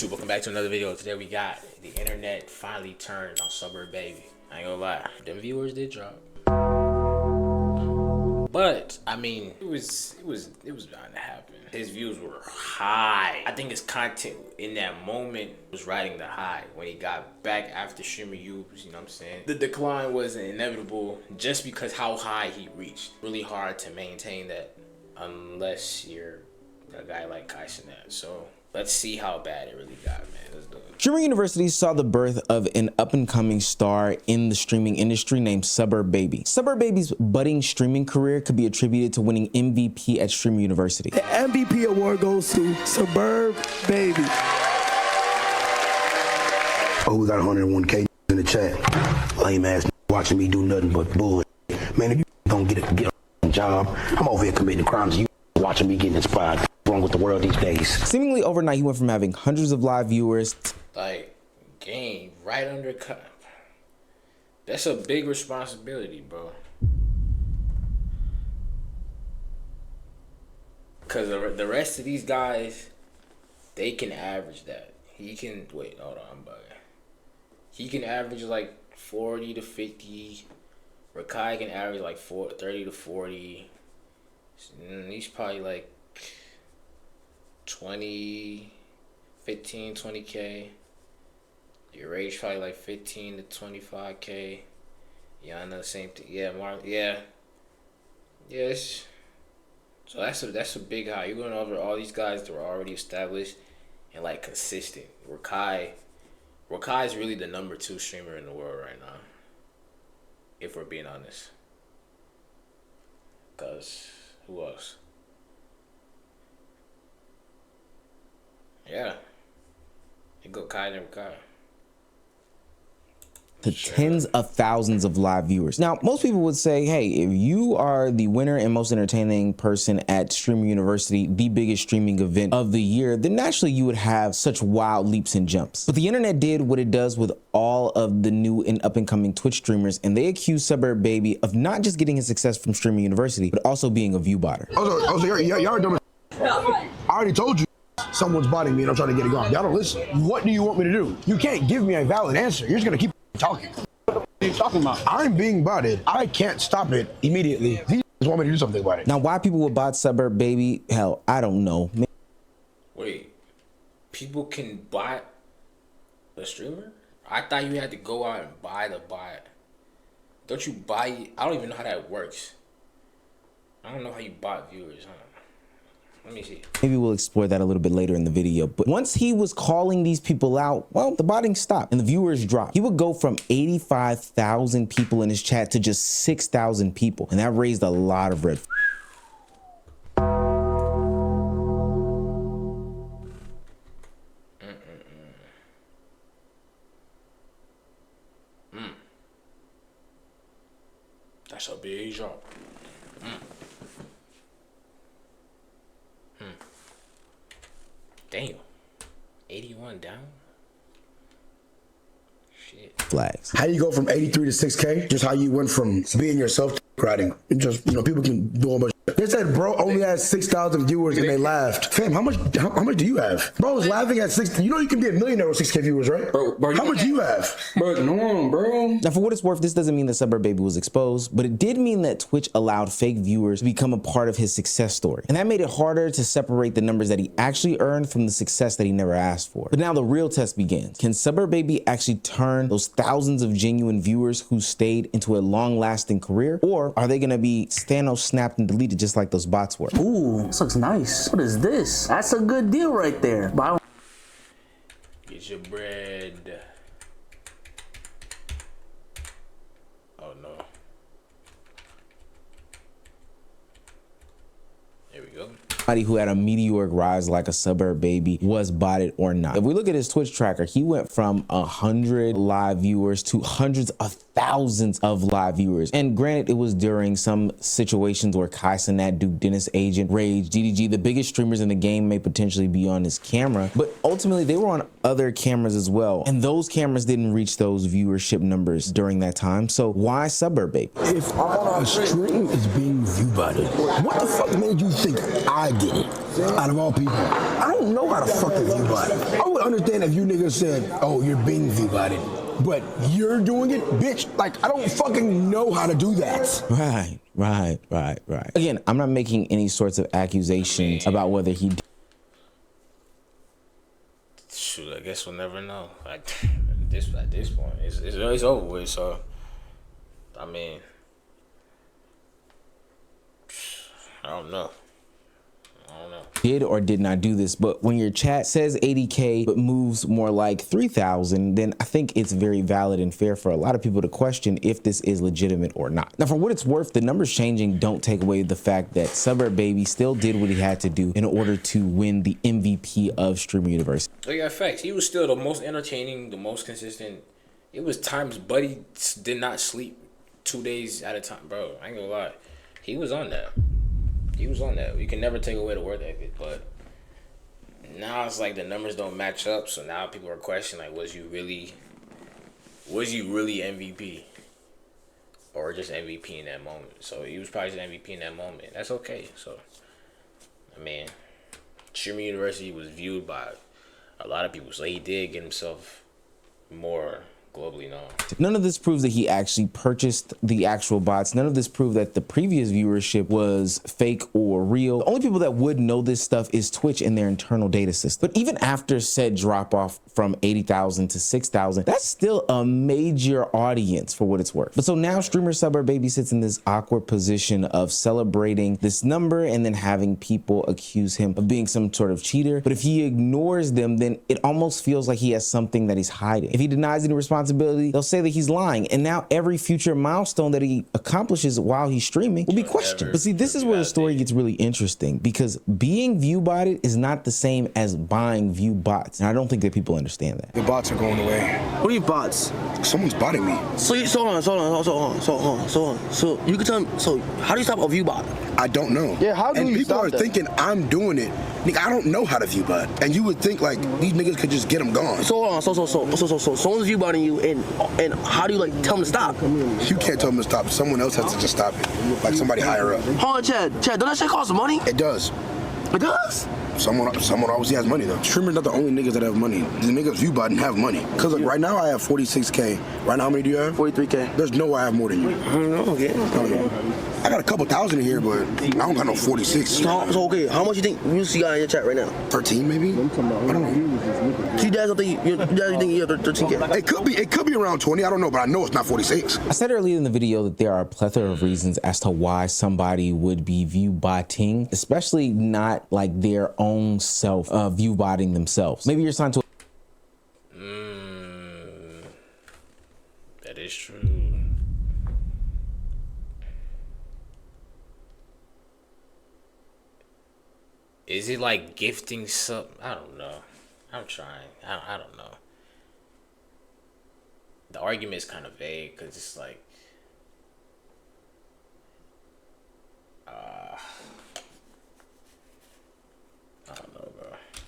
YouTube, welcome back to another video. Today we got the internet finally turned on Suburb Baby. I ain't gonna lie, them viewers did drop. But I mean, it was bound to happen. His views were high. I think his content in that moment was riding the high. When he got back after streamer you know what I'm saying? The decline was inevitable just because how high he reached. Really hard to maintain that unless you're a guy like Accusations. So let's see how bad it really got, man. Let's do it. Streaming University saw the birth of an up-and-coming star in the streaming industry named Suburb Baby. Suburb Baby's budding streaming career could be attributed to winning MVP at Streaming University. The MVP award goes to Suburb Baby. Oh, we got 101K in the chat. Lame ass watching me do nothing but bullshit. Man, if you don't get a job, I'm over here committing crimes. You watching me getting inspired. What's wrong with the world these days? Seemingly overnight, he went from having hundreds of live viewers. Like, game right under cut. That's a big responsibility, bro. Because the rest of these guys, they can average that. He can, wait, hold on, I'm bugging. He can average like 40 to 50. Rakai can average like 30 to 40. He's probably like 20, 15, 20K. Your age probably like 15 to 25K. Yeah, I know the same thing. Yeah, Mark. Yeah. Yes. So that's a big high. You're going over all these guys that were already established and like consistent. Rakai is really the #2 streamer in the world right now, if we're being honest. Cause who else? Yeah. You go Kai and Rakai. To tens of thousands of live viewers. Now, most people would say, hey, if you are the winner and most entertaining person at Streaming University, the biggest streaming event of the year, then naturally you would have such wild leaps and jumps. But the internet did what it does with all of the new and up-and-coming Twitch streamers, and they accused Suburb Baby of not just getting his success from Streaming University, but also being a view botter. Also, y'all dumb as I already told you someone's botting me and I'm trying to get it gone. Y'all don't listen. What do you want me to do? You can't give me a valid answer. You're just gonna keep talking. What are you talking about? I'm being botted. I can't stop it immediately. These want me to do something about it. Now, why people would bot Suburb Baby, hell, I don't know. Wait, people can bot a streamer? I thought you had to go out and buy the bot. Don't you buy it? I don't even know how that works. I don't know how you bot viewers, huh? Let me see. Maybe we'll explore that a little bit later in the video. But once he was calling these people out, well, the botting stopped and the viewers dropped. He would go from 85,000 people in his chat to just 6,000 people. And that raised a lot of red flags. That's a big drop. Damn. 81 down? Shit. Flags. How you go from 83 to 6K? Just how you went from being yourself to writing. Just, you know, people can do a bunch. They said bro only had 6,000 viewers and they laughed. Fam, how much do you have? Bro was laughing at 6. You know you can be a millionaire with 6K viewers, right? Bro, how much do you have? Bro, no, bro. Now, for what it's worth, this doesn't mean that Suburb Baby was exposed, but it did mean that Twitch allowed fake viewers to become a part of his success story. And that made it harder to separate the numbers that he actually earned from the success that he never asked for. But now the real test begins. Can Suburb Baby actually turn those thousands of genuine viewers who stayed into a long-lasting career? Or are they gonna be Thanos snapped and deleted just like those bots were? Ooh, this looks nice. What is this? That's a good deal right there. But I don't... Get your bread. Oh no. There we go. Somebody who had a meteoric rise like a Suburb Baby was botted or not. If we look at his Twitch tracker, he went from 100 live viewers to hundreds of thousands of live viewers. And granted, it was during some situations where Accusations, Duke Dennis, Agent, Rage, DDG, the biggest streamers in the game may potentially be on his camera, but ultimately they were on other cameras as well. And those cameras didn't reach those viewership numbers during that time. So why Suburb Baby? If all our stream is being viewbotted, what the fuck made you think I did it. Out of all people, I don't know how to fucking view bot. I would understand if you niggas said, oh, you're being view botted, but you're doing it, bitch. Like, I don't fucking know how to do that. Right. Again, I'm not making any sorts of accusations about whether he did. Shoot, I guess we'll never know. At this point, it's over with. So, I mean, I don't know. Did or did not do this, but when your chat says 80K but moves more like 3,000, then I think it's very valid and fair for a lot of people to question if this is legitimate or not. Now, for what it's worth, the numbers changing don't take away the fact that Suburb Baby still did what he had to do in order to win the MVP of Streamer University. Oh yeah, facts. He was still the most entertaining, the most consistent. It was times Buddy did not sleep 2 days at a time, bro. I ain't gonna lie. He was on that. You can never take away the work ethic, but now it's like the numbers don't match up. So now people are questioning, like, was you really MVP, or just MVP in that moment? So he was probably just MVP in that moment. That's okay. So, I mean, Streamer University was viewed by a lot of people, so he did get himself more globally known. None of this proves that he actually purchased the actual bots. None of this proved that the previous viewership was fake or real. The only people that would know this stuff is Twitch and their internal data system. But even after said drop off from 80,000 to 6,000, that's still a major audience for what it's worth. But so now streamer Suburb Baby sits in this awkward position of celebrating this number and then having people accuse him of being some sort of cheater. But if he ignores them, then it almost feels like he has something that he's hiding. If he denies any responsibility, they'll say that he's lying, and now every future milestone that he accomplishes while he's streaming will be questioned. But see, this is where the story gets really interesting, because being view botted is not the same as buying view bots, and I don't think that people understand that. The bots are going away. What are you bots? Someone's botting me. So you can tell me. So how do you stop a view bot? I don't know. Yeah, how do and you people stop are that? thinking I'm doing it. Nigga, I don't know how to view bot. And you would think like these niggas could just get them gone. So someone's view botting you, and how do you like tell them to stop? You can't tell them to stop. Someone else has to just stop it. Like somebody higher up. Hold on, Chad, don't that shit cost money? It does. It does? Someone obviously has money though. Streamers not the only niggas that have money. The niggas view bot and have money. Cause like right now I have 46K. Right now how many do you have? 43K. There's no way I have more than you. I don't know, okay. I got a couple thousand in here, but I don't got no 46. So okay, how much you think views you got in your chat right now? 13 maybe? I don't know. So you guys don't think you have 13K? It could be around 20. I don't know, but I know it's not 46. I said earlier in the video that there are a plethora of reasons as to why somebody would be view botting, especially not like their own self view botting themselves. Maybe you're signed to That is true. Is it like gifting sub? I don't know. I'm trying. I don't know. The argument is kind of vague because it's like, I don't know, bro.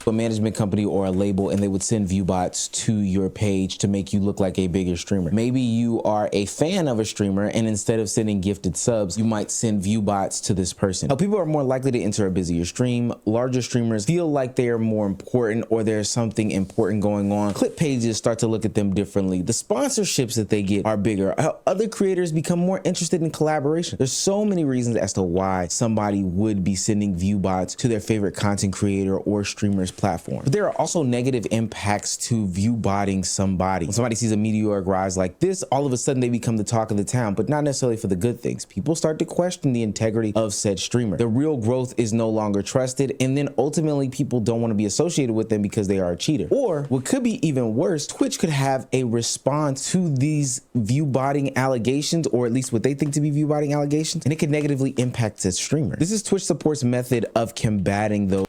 a management company or a label, and they would send view bots to your page to make you look like a bigger streamer. Maybe you are a fan of a streamer, and instead of sending gifted subs, you might send view bots to this person. Now, people are more likely to enter a busier stream. Larger streamers feel like they are more important, or there's something important going on. Clip pages start to look at them differently. The sponsorships that they get are bigger. Other creators become more interested in collaboration. There's so many reasons as to why somebody would be sending view bots to their favorite content creator or streamer's platform. But there are also negative impacts to view botting somebody. When somebody sees a meteoric rise like this, all of a sudden they become the talk of the town, but not necessarily for the good things. People start to question the integrity of said streamer. The real growth is no longer trusted, and then ultimately people don't want to be associated with them because they are a cheater. Or what could be even worse, Twitch could have a response to these view botting allegations, or at least what they think to be view botting allegations, and it could negatively impact said streamer. This is Twitch support's method of combating those.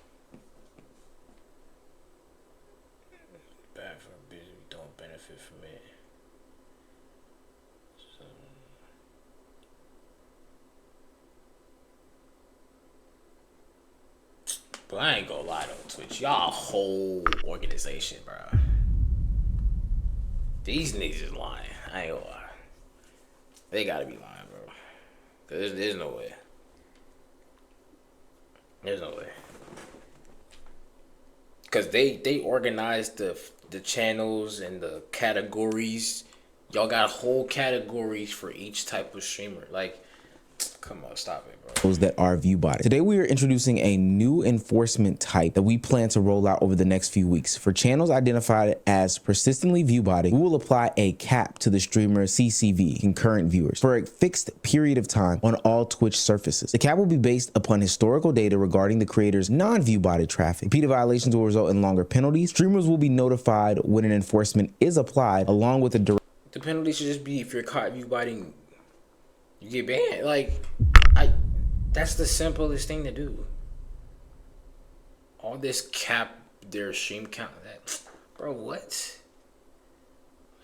Don't benefit from it. So, but I ain't gonna lie though, Twitch, y'all a whole organization, bro. These niggas is lying. I ain't gonna lie. They gotta be lying, bro. Cause there's no way. There's no way. because they organized the channels and the categories. Y'all got whole categories for each type of streamer. Like, come on, stop it, bro. Those that are view botting. Today we are introducing a new enforcement type that we plan to roll out over the next few weeks. For channels identified as persistently view botting, we will apply a cap to the streamer CCV, concurrent viewers, for a fixed period of time on all Twitch surfaces. The cap will be based upon historical data regarding the creator's non-view botted traffic. Repeated violations will result in longer penalties. Streamers will be notified when an enforcement is applied, along with a The penalty should just be if you're caught view botting, you get banned. Like, that's the simplest thing to do. All this cap their stream count, that, bro, what?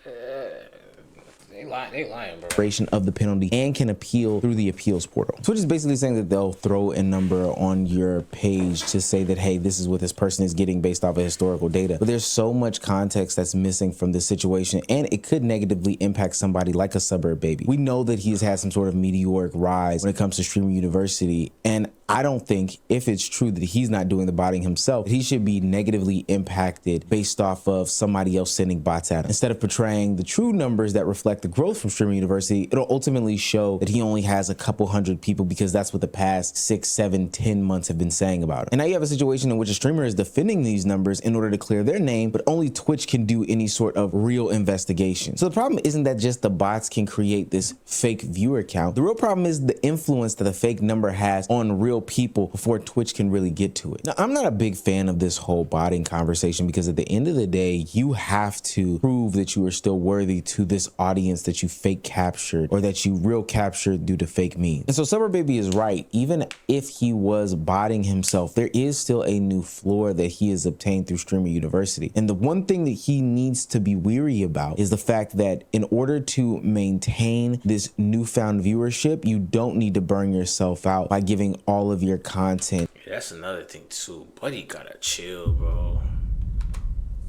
They lying, bro. Of the penalty and can appeal through the appeals portal. Twitch is basically saying that they'll throw a number on your page to say that, hey, this is what this person is getting based off of historical data. But there's so much context that's missing from this situation, and it could negatively impact somebody like a Suburb Baby. We know that he has had some sort of meteoric rise when it comes to streaming university, and I don't think, if it's true that he's not doing the botting himself, he should be negatively impacted based off of somebody else sending bots at him. Instead of portraying the true numbers that reflect the growth from streaming university, it'll ultimately show that he only has a couple hundred people, because that's what the past 6, 7, 10 months have been saying about him. And now you have a situation in which a streamer is defending these numbers in order to clear their name, but only Twitch can do any sort of real investigation. So the problem isn't that just the bots can create this fake viewer count. The real problem is the influence that the fake number has on real people before Twitch can really get to it. Now, I'm not a big fan of this whole botting conversation, because at the end of the day, you have to prove that you are still worthy to this audience that you fake captured, or that you real captured due to fake memes. And so SuburrbBaby is right. Even if he was botting himself, there is still a new floor that he has obtained through Streamer University. And the one thing that he needs to be weary about is the fact that in order to maintain this newfound viewership, you don't need to burn yourself out by giving all of your content. Yeah, that's another thing too. Buddy gotta chill, bro.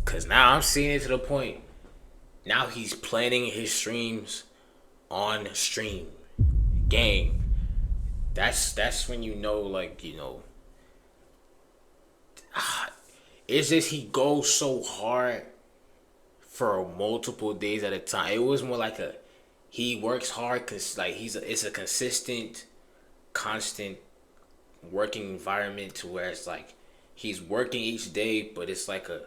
Cause now I'm seeing it to the point. Now he's planning his streams on stream. Gang. That's when you know, like, you know. It's just he goes so hard for multiple days at a time. It was more like he works hard because, like, it's a consistent, constant working environment, to where it's like he's working each day, but it's like a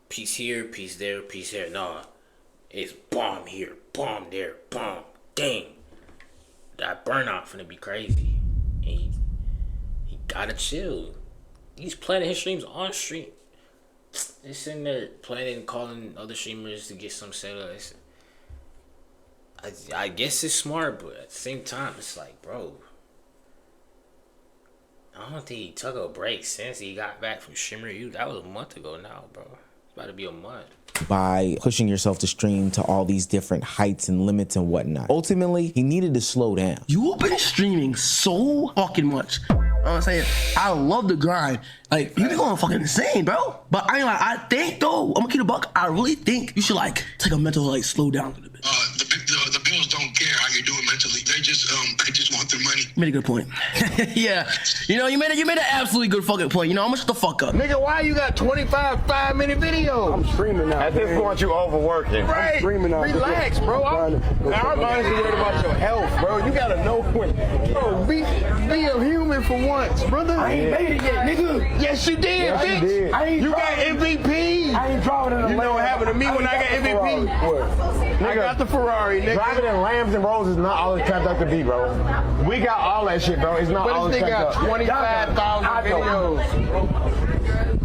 piece here, piece there, piece here. Nah, it's bomb here, bomb there, bomb. Dang, that burnout finna be crazy. And he gotta chill. He's planning his streams on stream. He's sitting there planning, calling other streamers to get some set up. I guess it's smart, but at the same time, it's like, bro, I don't think he took a break since he got back from Shimmer U. That was a month ago now, bro. It's about to be a month. By pushing yourself to stream to all these different heights and limits and whatnot. Ultimately, he needed to slow down. You've been streaming so fucking much. You know what I'm saying? I love the grind. Like, you be going fucking insane, bro. But I ain't like, I think though, I'm gonna keep a buck. I really think you should like take a mental, like, slow down a little bit. The bills don't care how you're doing mentally. They just want their money. You made a good point. Yeah. You know, you made an absolutely good fucking point. You know, I'm gonna shut the fuck up. Nigga, why you got 25 5-minute videos? I'm streaming now. At this point, you overworking. Right. Streaming now. Relax, bro. I'm honestly worried about your health, bro. You gotta know when. Bro, be a human for once, brother. I ain't made it yet, nigga. Yes, you did, Yes, bitch. you did. You got MVP. I ain't driving in a You know what happened to me when I got MVP? I got the Ferrari, nigga. Driving in Lambs and Rolls is not all it's cracked up to be, bro. We got all that shit, bro. It's not all But it's this nigga cracked got up. 25,000 videos.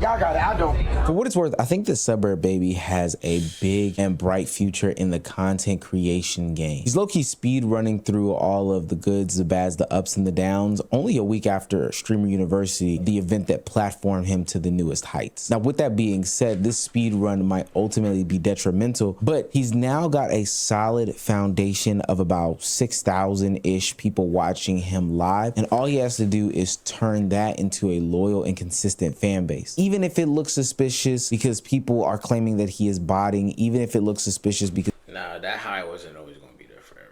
Y'all got it. I don't. For what it's worth, I think that SuburrbBaby has a big and bright future in the content creation game. He's low-key speed running through all of the goods, the bads, the ups and the downs, only a week after Streamer University, the event that platformed him to the newest heights. Now, with that being said, this speed run might ultimately be detrimental, but he's now got a solid foundation of about 6,000-ish people watching him live, and all he has to do is turn that into a loyal and consistent fan base. Even if it looks suspicious because people are claiming that he is botting, even if it looks suspicious because... Nah, that high wasn't always going to be there forever.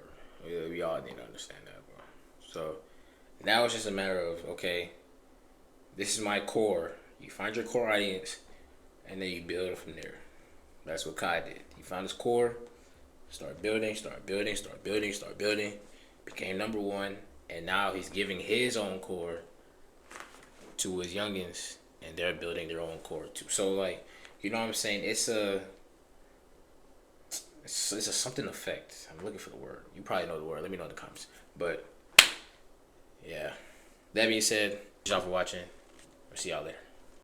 We all need to understand that, bro. So now it's just a matter of, okay, this is my core. You find your core audience. and then you build from there. That's what Kai did. He found his core, started building, became number one, and now he's giving his own core to his youngins, and they're building their own core too. So like, you know what I'm saying? It's a something effect. I'm looking for the word. You probably know the word. Let me know in the comments. But yeah, that being said, thank y'all for watching. I'll see y'all later.